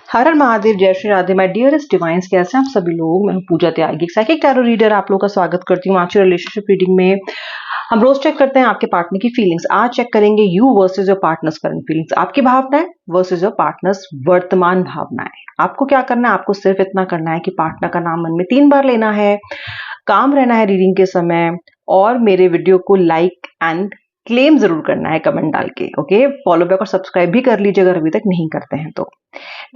हर हर महादेव, जय Shri Radhe my dearest divine's. कैसे हैं आप सभी लोग? मैं हूं पूजा त्यागी, साइकिक टैरो रीडर। आप लोगों का स्वागत करती हूँ आज की रिलेशनशिप रीडिंग में। हम रोज चेक करते हैं आपके पार्टनर की फीलिंग्स। आज चेक करेंगे you versus your partners current feelings, आपकी भावनाएं वर्सेस योर पार्टनर्स वर्तमान भावनाएं। आपको क्या करना है? आपको सिर्फ इतना करना है कि पार्टनर का नाम मन में 3 बार लेना है, काम रहना है रीडिंग के समय, और मेरे वीडियो को लाइक एंड क्लेम जरूर करना है कमेंट डाल के। ओके, फॉलो बैक और सब्सक्राइब भी कर लीजिए अगर अभी तक नहीं करते हैं तो।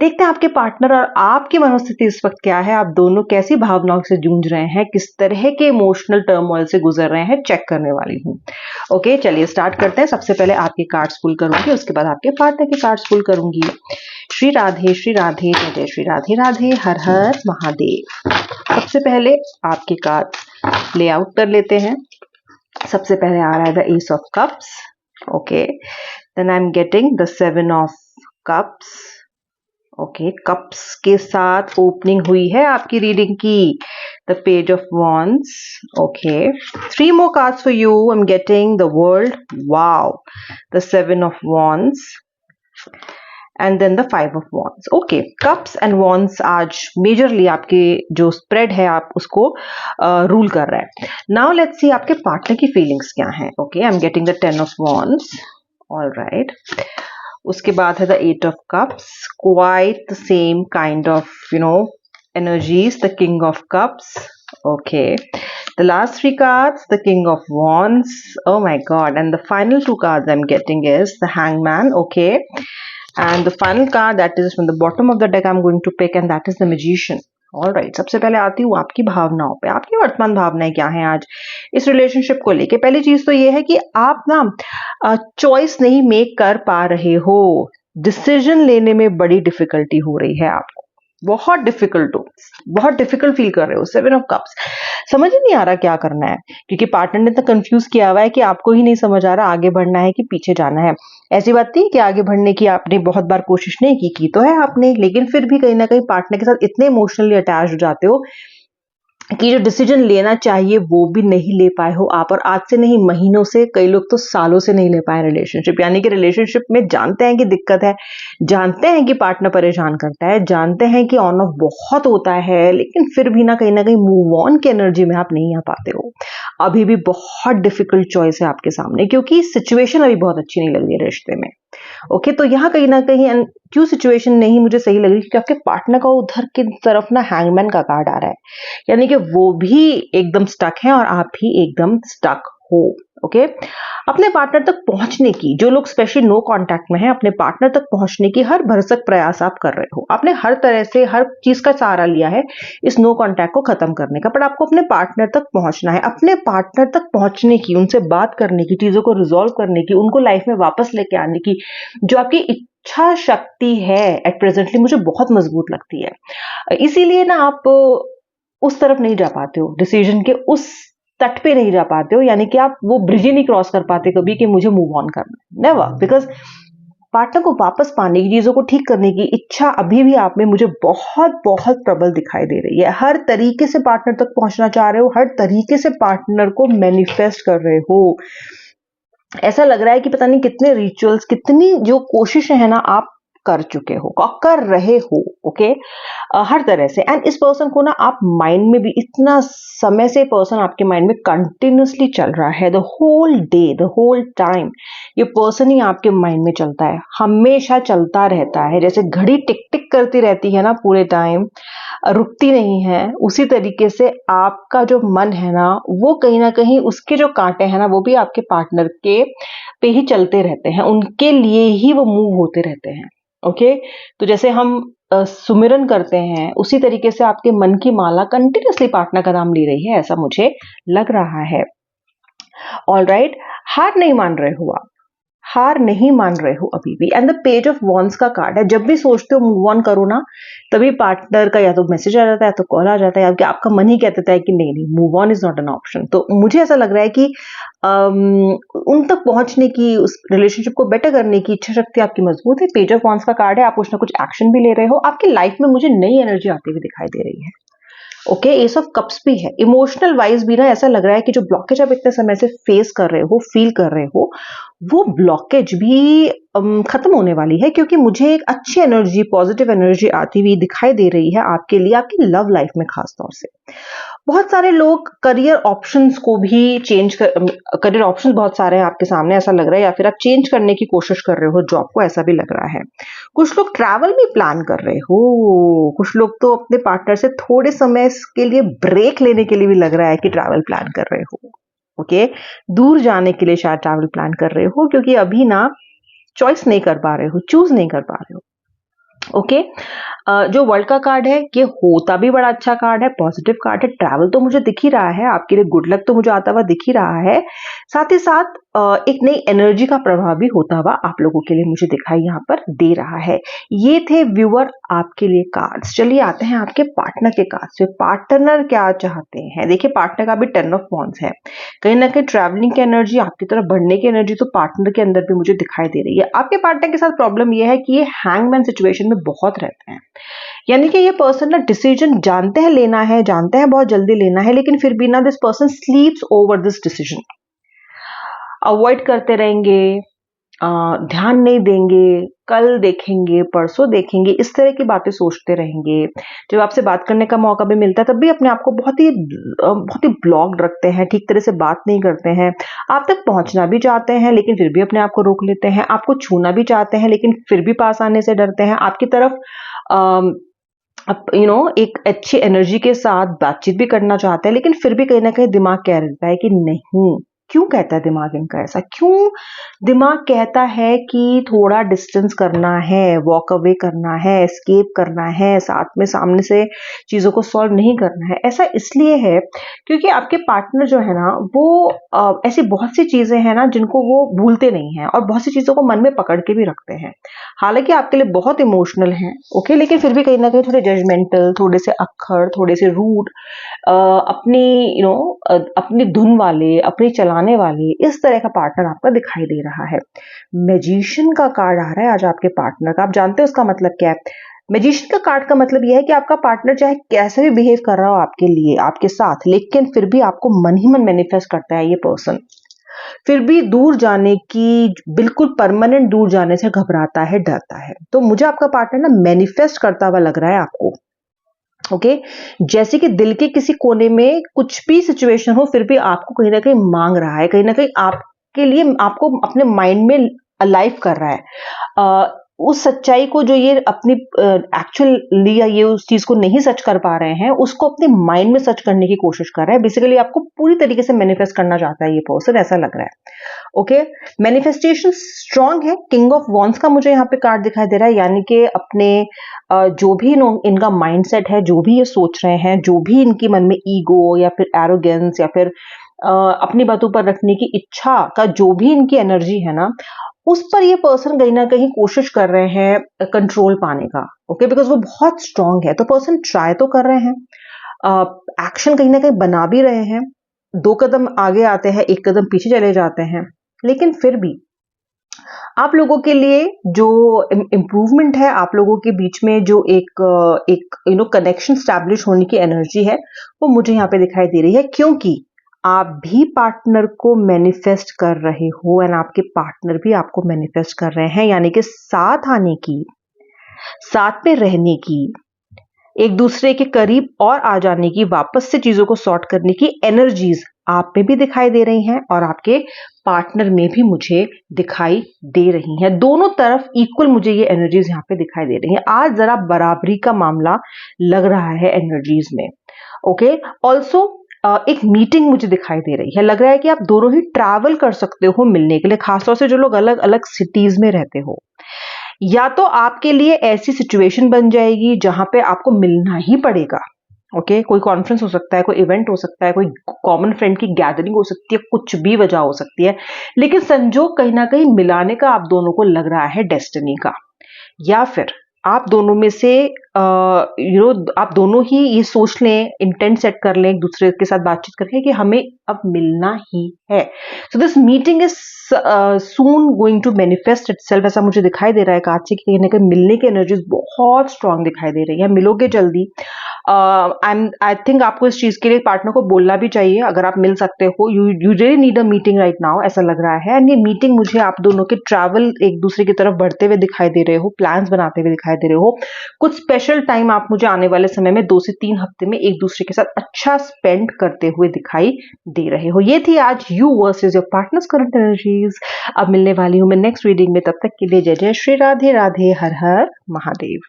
देखते हैं आपके पार्टनर और आपकी मनोस्थिति इस वक्त क्या है, आप दोनों कैसी भावनाओं से जूझ रहे हैं, किस तरह के इमोशनल टर्मोइल से गुजर रहे हैं, चेक करने वाली हूँ। ओके, चलिए स्टार्ट करते हैं। सबसे पहले आपके कार्ड्स पुल करूंगी, उसके बाद आपके पार्टनर के कार्ड्स पुल करूंगी। श्री राधे जय जय श्री राधे राधे, हर हर महादेव। सबसे पहले आपके कार्ड ले आउट कर लेते हैं। सबसे पहले आ रहा है the ace of cups. Okay, then I am getting the 7 of cups. Okay, cups के साथ ओपनिंग हुई है आपकी रीडिंग की, the page of wands. Okay, 3 more cards for you. I'm getting the world, wow, the 7 of wands and then the 5 of wands. Okay, cups and wands आज majorly आपके जो spread है आप उसको रूल कर रहा है। नाउ लेट्स सी आपके पार्टनर की फीलिंग्स क्या हैं। Okay, I am getting the 10 of wands. All right, उसके बाद है the 8 of cups, quite the same kind of energies, the king of cups. Okay, the last 3 cards, the king of wands, oh my god, and the final 2 cards I'm getting is the hangman. Okay, and the final card that is from the bottom of the deck I'm going to pick, and that is the magician. All right, सबसे पहले आती हूँ आपकी भावनाओं पे। आपकी वर्तमान भावनाएं क्या हैं आज इस रिलेशनशिप को लेके? पहली चीज तो ये है कि आप ना चॉइस नहीं मेक कर पा रहे हो, डिसीजन लेने में बड़ी डिफिकल्टी हो रही है आपको, बहुत डिफिकल्ट फील कर रहे हो। 7 ऑफ कप्स, समझ ही नहीं आ रहा क्या करना है, क्योंकि पार्टनर ने तो कंफ्यूज किया हुआ है कि आपको ही नहीं समझ आ रहा आगे बढ़ना है कि पीछे जाना है। ऐसी बात नहीं कि आगे बढ़ने की आपने बहुत बार कोशिश नहीं की तो है आपने, लेकिन फिर भी कहीं ना कहीं पार्टनर के साथ इतने इमोशनली अटैच हो जाते हो कि जो डिसीजन लेना चाहिए वो भी नहीं ले पाए हो आप। और आज से नहीं, महीनों से, कई लोग तो सालों से नहीं ले पाए रिलेशनशिप। यानी कि रिलेशनशिप में जानते हैं कि दिक्कत है, जानते हैं कि पार्टनर परेशान करता है, जानते हैं कि ऑन ऑफ बहुत होता है, लेकिन फिर भी ना कहीं मूव ऑन की एनर्जी में आप नहीं आ पाते हो। अभी भी बहुत डिफिकल्ट चॉइस है आपके सामने, क्योंकि सिचुएशन अभी बहुत अच्छी नहीं लग रही है रिश्ते में। ओके, तो यहाँ कहीं ना कहीं क्यों सिचुएशन नहीं मुझे सही लग रही, क्योंकि आपके पार्टनर का उधर की तरफ ना हैंगमैन का कार्ड आ रहा है, यानी कि वो भी एकदम स्टक है और आप भी एकदम स्टक हो। ओके, अपने पार्टनर तक पहुंचने की, जो लोग स्पेशली नो कांटेक्ट में हैं, अपने पार्टनर तक पहुंचने की हर भरसक प्रयास आप कर रहे हो। आपने हर तरह से हर चीज का सहारा लिया है इस नो कांटेक्ट को खत्म करने का, पर आपको अपने पार्टनर तक पहुंचना है। अपने पार्टनर तक पहुंचने की, उनसे बात करने की, चीजों को रिजॉल्व करने की, उनको लाइफ में वापस लेके आने की जो आपकी इच्छा शक्ति है एट प्रेजेंटली, मुझे बहुत मजबूत लगती है। इसीलिए ना आप उस तरफ नहीं जा पाते हो, डिसीजन के उस तट पे नहीं जा पाते हो, यानी कि आप वो ब्रिज ही नहीं क्रॉस कर पाते कभी कि मुझे मूव ऑन करना है। नेवर, बिकॉज पार्टनर को वापस पाने की, चीजों को ठीक करने की इच्छा अभी भी आप में मुझे बहुत प्रबल दिखाई दे रही है। हर तरीके से पार्टनर तक पहुंचना चाह रहे हो, हर तरीके से पार्टनर को मैनिफेस्ट कर रहे हो। ऐसा लग रहा है कि पता नहीं कितने रिचुअल्स, कितनी जो कोशिशें हैं ना आप कर चुके हो, कर रहे हो। ओके, हर तरह से। एंड इस पर्सन को ना आप माइंड में भी इतना समय से पर्सन आपके माइंड में कंटिन्यूसली चल रहा है, the whole day, the whole time ये पर्सन ही आपके माइंड में चलता है, हमेशा चलता रहता है। जैसे घड़ी टिक टिक करती रहती है ना पूरे टाइम, रुकती नहीं है, उसी तरीके से आपका जो मन है ना वो कहीं ना कहीं उसके जो कांटे हैं ना वो भी आपके पार्टनर के पे ही चलते रहते हैं, उनके लिए ही वो मूव होते रहते हैं। ओके, तो जैसे हम सुमिरन करते हैं उसी तरीके से आपके मन की माला कंटिन्यूसली पार्टनर का नाम ले रही है, ऐसा मुझे लग रहा है। ऑल राइट, हार नहीं मान रहे हो आप, हार नहीं मान रहे हो अभी भी। And the page of wands का कार्ड है। जब भी सोचते हो मूव ऑन करो ना, तभी पार्टनर का या तो मैसेज आ जाता है या तो कॉल आ जाता है, या आपका मन ही कह देता है कि नहीं, move on is not an option. तो मुझे ऐसा लग रहा है कि उन तक पहुंचने की, उस रिलेशनशिप को बेटर करने की इच्छा शक्ति आपकी मजबूत है। पेज ऑफ वॉन्ड्स का कार्ड है, आप कुछ ना कुछ एक्शन भी ले रहे हो। आपकी लाइफ में मुझे नई एनर्जी आती हुई दिखाई दे रही है। ओके, एस ऑफ कप्स भी है। इमोशनल वाइज भी ना ऐसा लग रहा है कि जो ब्लॉकेज आप इतने समय से फेस कर रहे हो, फील कर रहे हो, वो ब्लॉकेज भी खत्म होने वाली है, क्योंकि मुझे एक अच्छी एनर्जी, पॉजिटिव एनर्जी आती हुई दिखाई दे रही है आपके लिए, आपकी लव लाइफ में खास तौर से। बहुत सारे लोग करियर ऑप्शंस को भी करियर ऑप्शंस बहुत सारे हैं आपके सामने ऐसा लग रहा है, या फिर आप चेंज करने की कोशिश कर रहे हो जॉब को, ऐसा भी लग रहा है। कुछ लोग ट्रैवल भी प्लान कर रहे हो, कुछ लोग तो अपने पार्टनर से थोड़े समय के लिए ब्रेक लेने के लिए भी लग रहा है कि ट्रैवल प्लान कर रहे हो। ओके, दूर जाने के लिए शायद ट्रैवल प्लान कर रहे हो, क्योंकि अभी ना चॉइस नहीं कर पा रहे हो, चूज नहीं कर पा रहे हो। ओके, जो वर्ल्ड का कार्ड है ये होता भी बड़ा अच्छा कार्ड है, पॉजिटिव कार्ड है। ट्रैवल तो मुझे दिख ही रहा है, आपके लिए गुड लक तो मुझे आता हुआ दिख ही रहा है। साथ ही साथ एक नई एनर्जी का प्रभाव भी होता हुआ आप लोगों के लिए मुझे दिखाई यहाँ पर दे रहा है। ये थे व्यूअर आपके लिए कार्ड्स। चलिए आते हैं आपके पार्टनर के कार्ड्स पे। पार्टनर क्या चाहते हैं? देखिए, पार्टनर का भी 10 ऑफ वॉन्ड्स है। कहीं ना कहीं ट्रैवलिंग की एनर्जी, आपकी तरफ बढ़ने की एनर्जी तो पार्टनर के अंदर भी मुझे दिखाई दे रही है। आपके पार्टनर के साथ प्रॉब्लम यह है कि ये हैंगमैन सिचुएशन में बहुत रहते हैं, यानी कि ये पर्सन ना डिसीजन जानते हैं लेना है, जानते हैं बहुत जल्दी लेना है, लेकिन फिर भी ना this person स्लीप्स over this decision, avoid करते रहेंगे, ध्यान नहीं देंगे, कल देखेंगे, परसों देखेंगे, इस तरह की बातें सोचते रहेंगे। जब आपसे बात करने का मौका भी मिलता है तब भी अपने आप को बहुत ही ब्लॉक्ड रखते हैं, ठीक तरह से बात नहीं करते हैं। आप तक पहुंचना भी चाहते हैं लेकिन फिर भी अपने आप को रोक लेते हैं। आपको छूना भी चाहते हैं लेकिन फिर भी पास आने से डरते हैं। आपकी तरफ एक अच्छी एनर्जी के साथ बातचीत भी करना चाहते हैं, लेकिन फिर भी कहीं ना कहीं दिमाग कह रहता है कि नहीं। क्यों कहता है दिमाग इनका ऐसा? क्यों दिमाग कहता है कि थोड़ा डिस्टेंस करना है, वॉक अवे करना है, एस्केप करना है, साथ में सामने से चीजों को सॉल्व नहीं करना है? ऐसा इसलिए है क्योंकि आपके पार्टनर जो है ना वो ऐसी बहुत सी चीजें हैं ना जिनको वो भूलते नहीं हैं, और बहुत सी चीजों को मन में पकड़ के भी रखते हैं। हालांकि आपके लिए बहुत इमोशनल हैं, ओके, लेकिन फिर भी कहीं ना कहीं थोड़े जजमेंटल, थोड़े से अक्खड़, थोड़े से रूड, अपनी धुन वाले, अपनी चलाने वाले, इस तरह का पार्टनर आपका दिखाई दे रहा है। मैजिशियन का कार्ड आ रहा है आज आपके पार्टनर का। आप जानते हो उसका मतलब क्या है? मैजिशियन का कार्ड का मतलब यह है कि आपका पार्टनर चाहे कैसे भी बिहेव कर रहा हो आपके लिए, आपके साथ, लेकिन फिर भी आपको मन ही मन मैनिफेस्ट करता है ये पर्सन। फिर भी दूर जाने की, बिल्कुल परमानेंट दूर जाने से घबराता है, डरता है। तो मुझे आपका पार्टनर ना मैनिफेस्ट करता हुआ लग रहा है आपको। ओके, जैसे कि दिल के किसी कोने में कुछ भी सिचुएशन हो फिर भी आपको कहीं ना कहीं मांग रहा है, कहीं ना कहीं आपके लिए, आपको अपने माइंड में अलाइव कर रहा है। उस सच्चाई को जो ये अपनी एक्चुअली या ये उस चीज को नहीं सच कर पा रहे हैं, उसको अपने माइंड में सच करने की कोशिश कर रहा है। बेसिकली आपको पूरी तरीके से मैनिफेस्ट करना चाहता है ये पर्सन, ऐसा लग रहा है। ओके, मैनिफेस्टेशन स्ट्रांग है। किंग ऑफ वॉन्ड्स का मुझे यहाँ पे कार्ड दिखाई दे रहा है, यानी कि अपने जो भी इनका माइंडसेट है, जो भी ये सोच रहे हैं, जो भी इनकी मन में ईगो या फिर एरोगेंस या फिर अपनी बातों पर रखने की इच्छा का जो भी इनकी एनर्जी है ना, उस पर ये पर्सन कहीं ना कहीं कोशिश कर रहे हैं कंट्रोल पाने का। ओके, बिकॉज वो बहुत स्ट्रांग है, तो पर्सन ट्राई तो कर रहे हैं, एक्शन कहीं ना कहीं बना भी रहे हैं। 2 कदम आगे आते हैं, 1 कदम पीछे चले जाते हैं, लेकिन फिर भी आप लोगों के लिए जो इम्प्रूवमेंट है, आप लोगों के बीच में जो एक कनेक्शन स्टैब्लिश होने की एनर्जी है, वो मुझे यहाँ पे दिखाई दे रही है, क्योंकि आप भी पार्टनर को मैनिफेस्ट कर रहे हो एंड आपके पार्टनर भी आपको मैनिफेस्ट कर रहे हैं, यानी कि साथ आने की, साथ में रहने की, एक दूसरे के करीब और आ जाने की, वापस से चीजों को सॉर्ट करने की एनर्जीज आप में भी दिखाई दे रही हैं और आपके पार्टनर में भी मुझे दिखाई दे रही हैं। दोनों तरफ इक्वल मुझे ये एनर्जीज यहाँ पे दिखाई दे रही हैं। आज जरा बराबरी का मामला लग रहा है एनर्जीज में। ओके, ऑल्सो एक मीटिंग मुझे दिखाई दे रही है। लग रहा है कि आप दोनों ही ट्रैवल कर सकते हो मिलने के लिए, खासतौर से जो लोग अलग अलग सिटीज में रहते हो। या तो आपके लिए ऐसी सिचुएशन बन जाएगी जहां पे आपको मिलना ही पड़ेगा। ओके, कोई कॉन्फ्रेंस हो सकता है, कोई इवेंट हो सकता है, कोई कॉमन फ्रेंड की गैदरिंग हो सकती है, कुछ भी वजह हो सकती है, लेकिन संजोग कहीं ना कहीं मिलाने का आप दोनों को लग रहा है डेस्टिनी का। या फिर आप दोनों में से आप दोनों ही ये सोच लें, इंटेंट सेट कर लें एक दूसरे के साथ बातचीत करके कि हमें अब मिलना ही है। So this meeting is soon going to manifest itself, ऐसा मुझे दिखाई दे रहा है कार्ड से कि कहीं ना कहीं मिलने की एनर्जीज बहुत स्ट्रांग दिखाई दे रही है। मिलोगे जल्दी, आई थिंक आपको इस चीज के लिए पार्टनर को बोलना भी चाहिए अगर आप मिल सकते हो. You really need a meeting right now, ऐसा लग रहा है. एंड ये मीटिंग मुझे आप दोनों के ट्रैवल एक दूसरे की तरफ बढ़ते हुए दिखाई दे रहे हो, प्लान्स बनाते हुए दिखाई दे रहे हो. कुछ स्पेशल टाइम आप मुझे आने वाले समय में 2 से 3 हफ्ते में एक दूसरे के साथ अच्छा स्पेंड करते हुए दिखाई दे रहे हो. ये थी आज you versus your partners current energies. अब मिलने वाली हूं मैं नेक्स्ट रीडिंग में. तब तक के लिए जय जय श्री राधे राधे, हर हर महादेव.